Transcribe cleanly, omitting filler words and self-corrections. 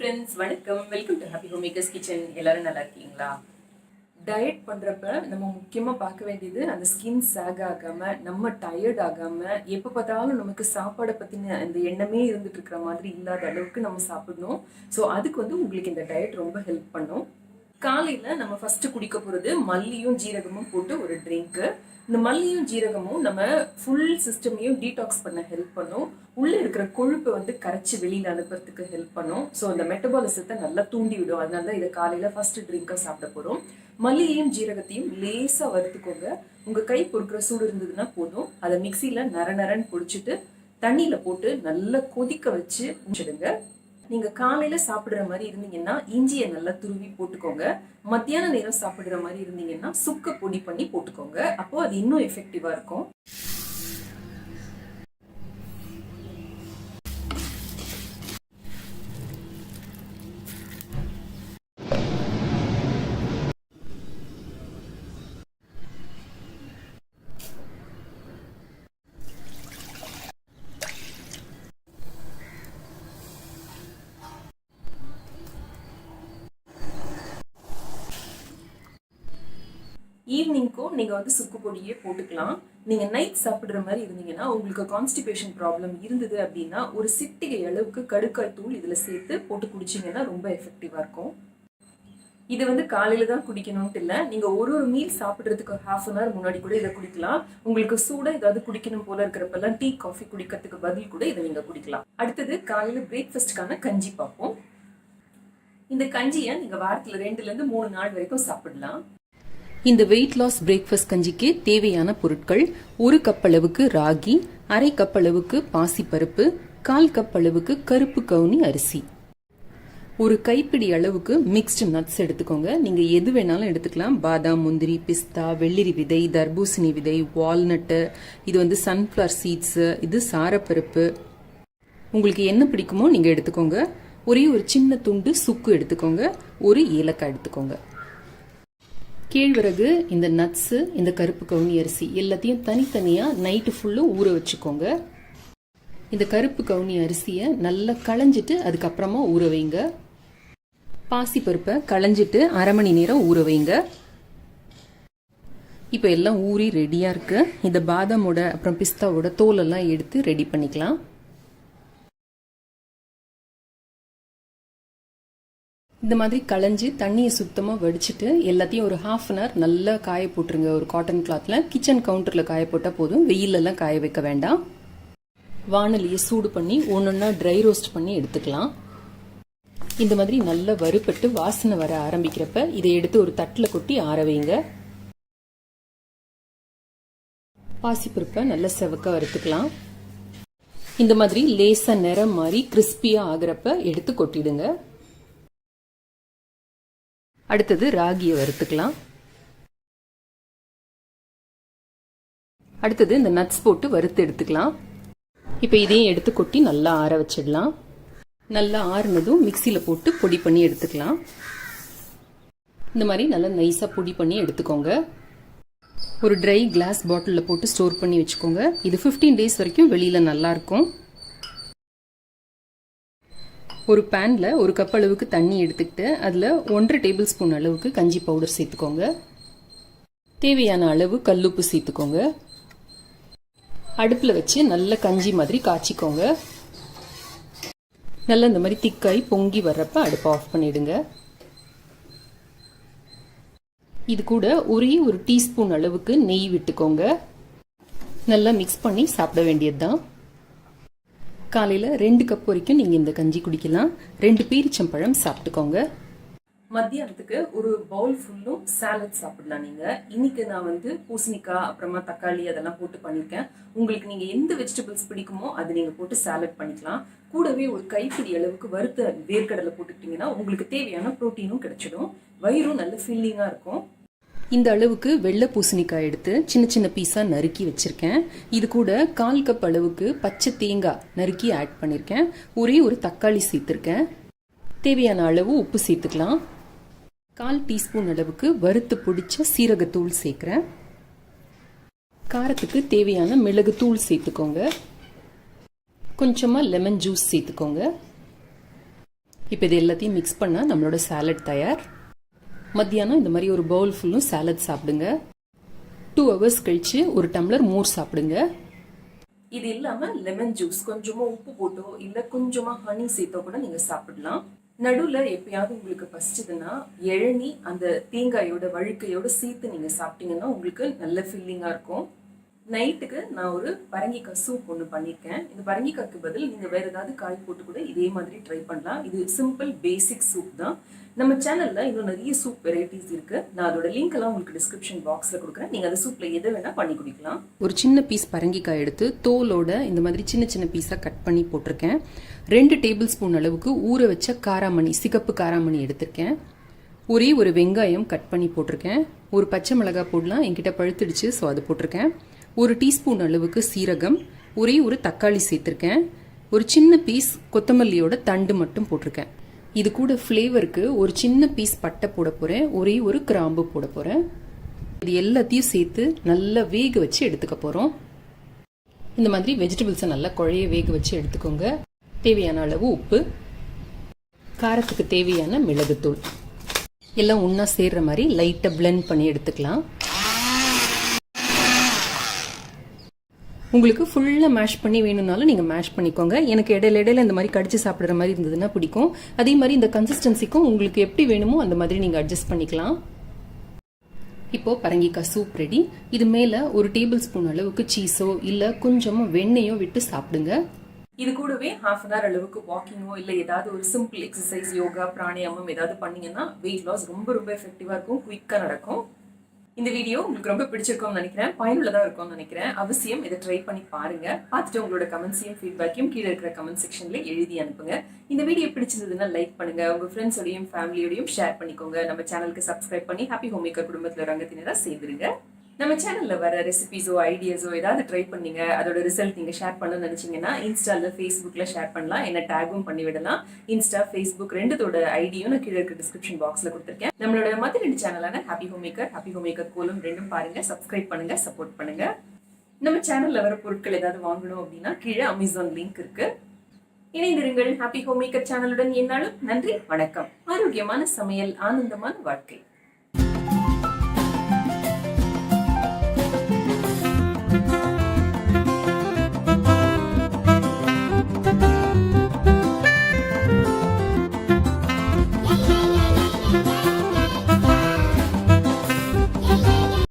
Friends, வணக்கம். Welcome to happy home makers kitchen. எல்லாரும் நல்லா இருக்கீங்களா? டயட் பண்ணுறப்ப நம்ம முக்கியமாக பார்க்க வேண்டியது அந்த ஸ்கின் சேக் ஆகாமல், நம்ம டயர்ட் ஆகாமல், எப்போ பார்த்தாலும் நமக்கு சாப்பாடை பற்றின அந்த எண்ணமே இருந்துட்டு இருக்கிற மாதிரி இல்லாத அளவுக்கு நம்ம சாப்பிடணும். ஸோ அதுக்கு உங்களுக்கு இந்த டயட் ரொம்ப ஹெல்ப் பண்ணும். காலையில் நம்ம ஃபஸ்ட்டு குடிக்க போகிறது மல்லியும் ஜீரகமும் போட்டு ஒரு ட்ரிங்க்கு. இந்த மல்லியும் ஜீரகமும் நம்ம ஃபுல் சிஸ்டமையும் டீடாக்ஸ் பண்ண ஹெல்ப் பண்ணும். உள்ளே இருக்கிற கொழுப்பை கரைச்சி வெளியில் அனுப்புறதுக்கு ஹெல்ப் பண்ணும். ஸோ அந்த மெட்டபாலிசத்தை நல்லா தூண்டி விடும். அதனால தான் இதை காலையில் ஃபஸ்ட்டு ட்ரிங்காக சாப்பிட போகிறோம். மல்லியையும் ஜீரகத்தையும் லேசாக வறுத்துக்கோங்க. உங்கள் கை பொறுக்கிற சூடு இருந்ததுன்னா போதும். அதை மிக்சியில் நரன்னு பொடிச்சிட்டு தண்ணியில் போட்டு நல்லா கொதிக்க வச்சு முடிச்சிடுங்க. நீங்கள் காலையில் சாப்பிட்ற மாதிரி இருந்தீங்கன்னா இஞ்சியை நல்லா துருவி போட்டுக்கோங்க. மத்தியான நேரம் சாப்பிட்ற மாதிரி இருந்தீங்கன்னா சுக்க பொடி பண்ணி போட்டுக்கோங்க. அப்போ அது இன்னும் எஃபெக்டிவாக இருக்கும். ஈவினிங்க்கும் நீங்கள் சுக்கு பொடியே போட்டுக்கலாம். நீங்கள் நைட் சாப்பிட்ற மாதிரி இருந்தீங்கன்னா, உங்களுக்கு கான்ஸ்டிபேஷன் ப்ராப்ளம் இருந்தது அப்படின்னா, ஒரு சிட்டிகை அளவுக்கு கடுக்காய் தூள் இதில் சேர்த்து போட்டு குடிச்சிங்கன்னா ரொம்ப எஃபெக்டிவாக இருக்கும். இது காலையில் தான் குடிக்கணும்ட்டு இல்லை. நீங்கள் ஒரு மீல் சாப்பிட்றதுக்கு ½ அன் ஹவர் முன்னாடி கூட இதை குடிக்கலாம். உங்களுக்கு சூடாக ஏதாவது குடிக்கணும் போல இருக்கிறப்பெல்லாம் டீ காஃபி குடிக்கிறதுக்கு பதில் கூட இதை நீங்கள் குடிக்கலாம். அடுத்தது காலையில் பிரேக்ஃபாஸ்ட்டுக்கான கஞ்சி பார்ப்போம். இந்த கஞ்சியை நீங்கள் வாரத்தில் 2லேருந்து 3 நாள் வரைக்கும் சாப்பிடலாம். இந்த வெயிட் லாஸ் பிரேக்ஃபாஸ்ட் கஞ்சிக்கு தேவையான பொருட்கள்: 1 கப் அளவுக்கு ராகி, அரை கப் அளவுக்கு பாசிப்பருப்பு, 1/4 கப் அளவுக்கு கருப்பு கவுனி அரிசி, ஒரு கைப்பிடி அளவுக்கு மிக்ஸ்டு நட்ஸ் எடுத்துக்கோங்க. நீங்க எது வேணாலும் எடுத்துக்கலாம். பாதாம், முந்திரி, பிஸ்தா, வெள்ளரி விதை, தர்பூசணி விதை, வால்நட்டு, இது சன்ஃப்ளவர் சீட்ஸ், இது சாரப்பருப்பு. உங்களுக்கு என்ன பிடிக்குமோ நீங்க எடுத்துக்கோங்க. ஒரே ஒரு சின்ன துண்டு சுக்கு எடுத்துக்கோங்க. ஒரு ஏலக்காய் எடுத்துக்கோங்க. கேழ்வரகு, இந்த நட்ஸு, இந்த கருப்பு கவுனி அரிசி எல்லாத்தையும் தனித்தனியாக நைட்டு ஃபுல்லும் ஊற வச்சுக்கோங்க. இந்த கருப்பு கவுனி அரிசியை நல்லா களைஞ்சிட்டு அதுக்கப்புறமா ஊற வைங்க. பாசிப்பருப்பை களைஞ்சிட்டு அரை மணி நேரம் ஊற வைங்க. இப்போ எல்லாம் ஊறி ரெடியாக இருக்கு. இந்த பாதாமோட அப்புறம் பிஸ்தாவோட தோலெல்லாம் எடுத்து ரெடி பண்ணிக்கலாம். இந்த மாதிரி களைஞ்சி தண்ணியை சுத்தமாக வடிச்சிட்டு எல்லாத்தையும் ஒரு ½ அன் ஹவர் நல்லா காய போட்டுருங்க. ஒரு காட்டன் கிளாத்தில் கிச்சன் கவுண்டரில் காய போட்டால் போதும். வெயிலெல்லாம் காய வைக்க வேண்டாம். வானலியை சூடு பண்ணி ஒன்றொன்னா ட்ரை ரோஸ்ட் பண்ணி எடுத்துக்கலாம். இந்த மாதிரி நல்லா வறுபட்டு வாசனை வர ஆரம்பிக்கிறப்ப இதை எடுத்து ஒரு தட்டில் கொட்டி ஆற வைங்க. பாசிப்பருப்பை நல்லா செவக்க வறுத்துக்கலாம். இந்த மாதிரி லேசாக நிறம் மாதிரி கிறிஸ்பியாக ஆகிறப்ப எடுத்து கொட்டிடுங்க. அடுத்தது ராகியை வறுத்துக்கலாம். அடுத்தது இந்த நட்ஸ் போட்டு வறுத்து எடுத்துக்கலாம். இப்போ இதையும் எடுத்து கொட்டி நல்லா ஆற வச்சிடலாம். நல்லா ஆறுனதும் மிக்சியில் போட்டு பொடி பண்ணி எடுத்துக்கலாம். இந்த மாதிரி நல்லா நைஸாக பொடி பண்ணி எடுத்துக்கோங்க. ஒரு ட்ரை கிளாஸ் பாட்டிலில் போட்டு ஸ்டோர் பண்ணி வச்சுக்கோங்க. இது 15 டேஸ் வரைக்கும் வெளியில் நல்லா இருக்கும். ஒரு பேனில் 1 கப் அளவுக்கு தண்ணி எடுத்துக்கிட்டு அதில் 1½ டேபிள் ஸ்பூன் அளவுக்கு கஞ்சி பவுடர் சேர்த்துக்கோங்க. தேவையான அளவு கல்லுப்பு சேர்த்துக்கோங்க. அடுப்பில் வச்சு நல்ல கஞ்சி மாதிரி காய்ச்சிக்கோங்க. நல்லா இந்த மாதிரி திக்காய் பொங்கி வர்றப்ப அடுப்பை ஆஃப் பண்ணிடுங்க. இது கூட ஒரே ஒரு டீஸ்பூன் அளவுக்கு நெய் விட்டுக்கோங்க. நல்லா மிக்ஸ் பண்ணி சாப்பிட வேண்டியதுதான். காலையில் 2 கப் வரைக்கும் நீங்கள் இந்த கஞ்சி குடிக்கலாம். 2 பேரிச்சம்பழம் சாப்பிட்டுக்கோங்க. மத்தியானத்துக்கு ஒரு பவுல் ஃபுல்லும் சாலட் சாப்பிடலாம். நீங்கள் இன்னைக்கு நான் பூசணிக்காய் அப்புறமா தக்காளி அதெல்லாம் போட்டு பண்ணியிருக்கேன். உங்களுக்கு நீங்கள் எந்த வெஜிடபிள்ஸ் பிடிக்குமோ அது நீங்கள் போட்டு சாலட் பண்ணிக்கலாம். கூடவே ஒரு கைப்பிடி அளவுக்கு வறுத்த வேர்க்கடலை போட்டுக்கிட்டிங்கன்னா உங்களுக்கு தேவையான ப்ரோட்டீனும் கிடைச்சிடும். வயிறும் நல்ல ஃபில்லிங்காக இருக்கும். இந்த அளவுக்கு வெள்ளை பூசணிக்காய் எடுத்து சின்ன சின்ன பீஸாக நறுக்கி வச்சுருக்கேன். இது கூட 1/4 கப் அளவுக்கு பச்சை தேங்காய் நறுக்கி ஆட் பண்ணியிருக்கேன். ஒரே ஒரு தக்காளி சேர்த்துருக்கேன். தேவையான அளவு உப்பு சேர்த்துக்கலாம். 1/4 டீஸ்பூன் அளவுக்கு வறுத்து பொடிச்ச சீரகத்தூள் சேர்க்குறேன். காரத்துக்கு தேவையான மிளகுத்தூள் சேர்த்துக்கோங்க. கொஞ்சமாக லெமன் ஜூஸ் சேர்த்துக்கோங்க. இப்போ இது எல்லாத்தையும் மிக்ஸ் பண்ணால் நம்மளோட சாலட் தயார். மத்தியானம் இந்த மாதிரி ஒரு பவுல் ஃபுல்லும் சாலட் சாப்பிடுங்க. 2 hours கழிச்சு ஒரு டம்ளர் மோர் சாப்பிடுங்க. இது இல்லாமல் லெமன் ஜூஸ் கொஞ்சமா உப்பு போட்டோ இல்லை கொஞ்சமா ஹனி சேர்த்தோ கூட நீங்கள் சாப்பிடலாம். நடுவில் எப்பயாவது உங்களுக்கு பசிச்சதுன்னா இளநீ அந்த தேங்காயோட வழுக்கையோட சேர்த்து நீங்கள் சாப்பிட்டீங்கன்னா உங்களுக்கு நல்ல ஃபீலிங்காக இருக்கும். நைட்டுக்கு நான் ஒரு பரங்கிக்காய் சூப் ஒன்று பண்ணியிருக்கேன். இந்த பரங்கிக்காய்க்கு பதில் நீங்கள் வேறு ஏதாவது காய் போட்டு கூட இதே மாதிரி ட்ரை பண்ணலாம். இது சிம்பிள் பேசிக் சூப் தான். நம்ம சேனலில் இன்னும் நிறைய சூப் வெரைட்டிஸ் இருக்குது. நான் அதோட லிங்க் எல்லாம் உங்களுக்கு டிஸ்கிரிப்ஷன் பாக்ஸில் கொடுக்குறேன். நீங்கள் அந்த சூப்பில் எதை வேணால் பண்ணி குடிக்கலாம். ஒரு சின்ன பீஸ் பரங்கிக்காய் எடுத்து தோலோட இந்த மாதிரி சின்ன சின்ன பீஸாக கட் பண்ணி போட்டிருக்கேன். 2 டேபிள் ஸ்பூன் அளவுக்கு ஊற வச்ச காராமணி, சிகப்பு காராமணி எடுத்திருக்கேன். ஒரே ஒரு வெங்காயம் கட் பண்ணி போட்டிருக்கேன். ஒரு பச்சை மிளகாய் போடலாம், என்கிட்ட பழுத்துடுச்சு, ஸோ அது போட்டிருக்கேன். 1 டீஸ்பூன் அளவுக்கு சீரகம், ஒரே ஒரு தக்காளி சேர்த்துருக்கேன். ஒரு சின்ன பீஸ் கொத்தமல்லியோட தண்டு மட்டும் போட்டிருக்கேன். இது கூட ஃப்ளேவருக்கு ஒரு சின்ன பீஸ் பட்டை போட போகிறேன், ஒரே ஒரு கிராம்பு போட போகிறேன். இது எல்லாத்தையும் சேர்த்து நல்லா வேக வச்சு எடுத்துக்க போகிறோம். இந்த மாதிரி வெஜிடபிள்ஸை நல்லா குழைய வேக வச்சு எடுத்துக்கோங்க. தேவையான அளவு உப்பு, காரத்துக்கு தேவையான மிளகுத்தூள் எல்லாம் ஒன்றா சேர்ற மாதிரி லைட்டாக பிளெண்ட் பண்ணி எடுத்துக்கலாம். உங்களுக்கு ஃபுல்லாக மேஷ் பண்ணி வேணும்னாலும் நீங்கள் மேஷ் பண்ணிக்கோங்க. எனக்கு இடையில இந்த மாதிரி கடிச்சு சாப்பிட்ற மாதிரி இருந்ததுன்னா பிடிக்கும். அதே மாதிரி இந்த கன்சிஸ்டன்சிக்கும் உங்களுக்கு எப்படி வேணுமோ அந்த மாதிரி நீங்கள் அட்ஜஸ்ட் பண்ணிக்கலாம். இப்போ பரங்கிக்காய் சூப் ரெடி. இது மேலே ஒரு டேபிள் ஸ்பூன் அளவுக்கு சீஸோ இல்லை கொஞ்சமாக வெண்ணெயோ விட்டு சாப்பிடுங்க. இது கூடவே ½ hour அளவுக்கு வாக்கிங்கோ இல்லை ஏதாவது ஒரு சிம்பிள் எக்ஸசைஸ், யோகா, பிராணாயாமம் ஏதாவது பண்ணீங்கன்னா வெயிட் லாஸ் ரொம்ப எஃபெக்டிவாக இருக்கும், குயிக்காக நடக்கும். இந்த வீடியோ உங்களுக்கு ரொம்ப பிடிச்சிருக்கும்னு நினைக்கிறேன், பயனுள்ளதாக இருக்கும்னு நினைக்கிறேன். அவசியம் இதை ட்ரை பண்ணி பாருங்க. பார்த்துட்டு உங்களோட கமெண்ட்ஸையும் ஃபீட்பேக்கையும் கீழே இருக்கிற கமெண்ட் செக்ஷன்ல எழுதி அனுப்புங்க. இந்த வீடியோ பிடிச்சிருந்ததுன்னா லைக் பண்ணுங்க, உங்க ஃப்ரெண்ட்ஸோடையும் ஃபேமிலியோடையும் ஷேர் பண்ணிக்கோங்க. நம்ம சேனலுக்கு சப்ஸ்கிரைப் பண்ணி ஹாப்பி ஹோம் மேக்கர் குடும்பத்தில் ஒரு அங்கத்தினராக சேர்ந்துருங்க. நம்ம சேனல்ல வர ரெசிபிஸோ ஐடியாஸோ ஏதாவது ட்ரை பண்ணீங்க, அதோட ரிசல்ட் நீங்க ஷேர் பண்ணணும்னு நினைச்சீங்கன்னா இன்ஸ்டால ஃபேஸ்புக்ல ஷேர் பண்ணலாம், என்ன டேகும் பண்ணி விடலாம். இன்ஸ்டா, ஃபேஸ்புக் ரெண்டுத்தோட ஐடியும் நான் கீழே இருக்க டிஸ்கிரிப்ஷன் பாக்ஸ்ல கொடுத்துருக்கேன். நம்மளோட மற்ற 2 சேனலான ஹாப்பி ஹோம் மேக்கர் கோலம் ரெண்டும் பாருங்க, சப்ஸ்கிரைப் பண்ணுங்க, சப்போர்ட் பண்ணுங்க. நம்ம சேனல்ல வர பொருட்கள் ஏதாவது வாங்கணும் அப்படின்னா கீழே அமேசான் லிங்க் இருக்கு. இணைந்திருங்கள் ஹாப்பி ஹோம் மேக்கர் சேனலுடன். என்னாலும் நன்றி, வணக்கம். ஆரோக்கியமான சமையல், ஆனந்தமான வாழ்க்கை.